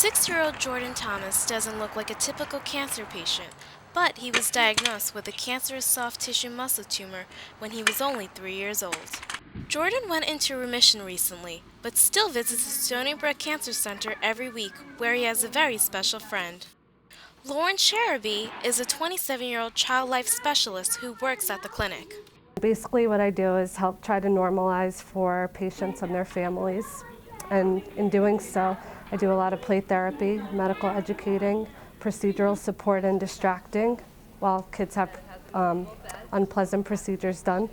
6-year-old Jordan Thomas doesn't look like a typical cancer patient, but he was diagnosed with a cancerous soft tissue muscle tumor when he was only 3 years old. Jordan went into remission recently, but still visits the Stony Brook Cancer Center every week, where he has a very special friend. Lauren Sharaby is a 27-year-old child life specialist who works at the clinic. Basically what I do is help try to normalize for patients and their families. And in doing so, I do a lot of play therapy, medical educating, procedural support and distracting while kids have unpleasant procedures done.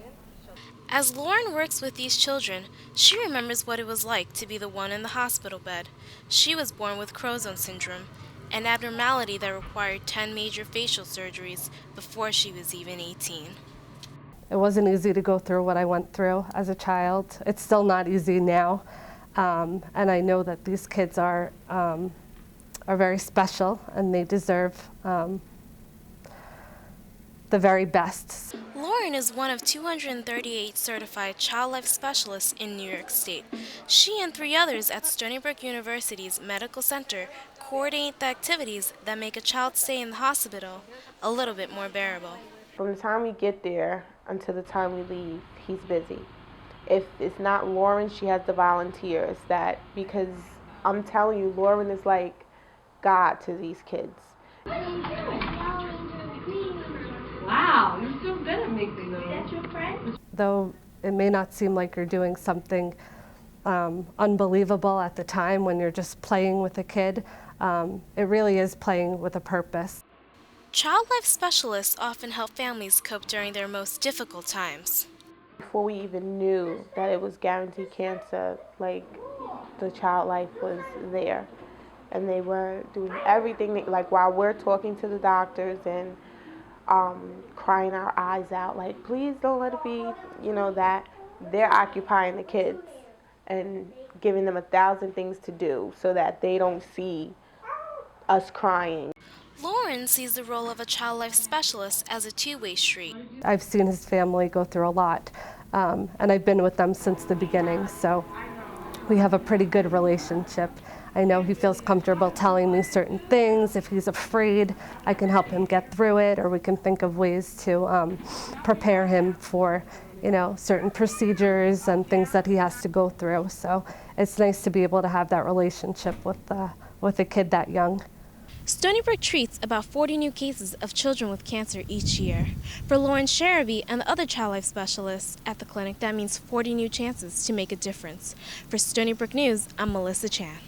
As Lauren works with these children, she remembers what it was like to be the one in the hospital bed. She was born with Crouzon syndrome, an abnormality that required 10 major facial surgeries before she was even 18. It wasn't easy to go through what I went through as a child. It's still not easy now. And I know that these kids are very special and they deserve the very best. Lauren is one of 238 certified child life specialists in New York State. She and 3 others at Stony Brook University's Medical Center coordinate the activities that make a child's stay in the hospital a little bit more bearable. From the time we get there until the time we leave, he's busy. If it's not Lauren, she has the volunteers because I'm telling you, Lauren is like God to these kids. Wow, you're so good at mixing them. Is that your friend? Though it may not seem like you're doing something unbelievable at the time when you're just playing with a kid, it really is playing with a purpose. Child life specialists often help families cope during their most difficult times. Before we even knew that it was guaranteed cancer, like the child life was there. And they were doing everything, like while we're talking to the doctors and crying our eyes out, like, please don't let it be, that they're occupying the kids and giving them 1,000 things to do so that they don't see us crying. Lauren sees the role of a child life specialist as a two-way street. I've seen his family go through a lot, and I've been with them since the beginning, so we have a pretty good relationship. I know he feels comfortable telling me certain things. If he's afraid, I can help him get through it, or we can think of ways to prepare him for, certain procedures and things that he has to go through. So it's nice to be able to have that relationship with a kid that young. Stony Brook treats about 40 new cases of children with cancer each year. For Lauren Sharaby and the other child life specialists at the clinic, that means 40 new chances to make a difference. For Stony Brook News, I'm Melissa Chan.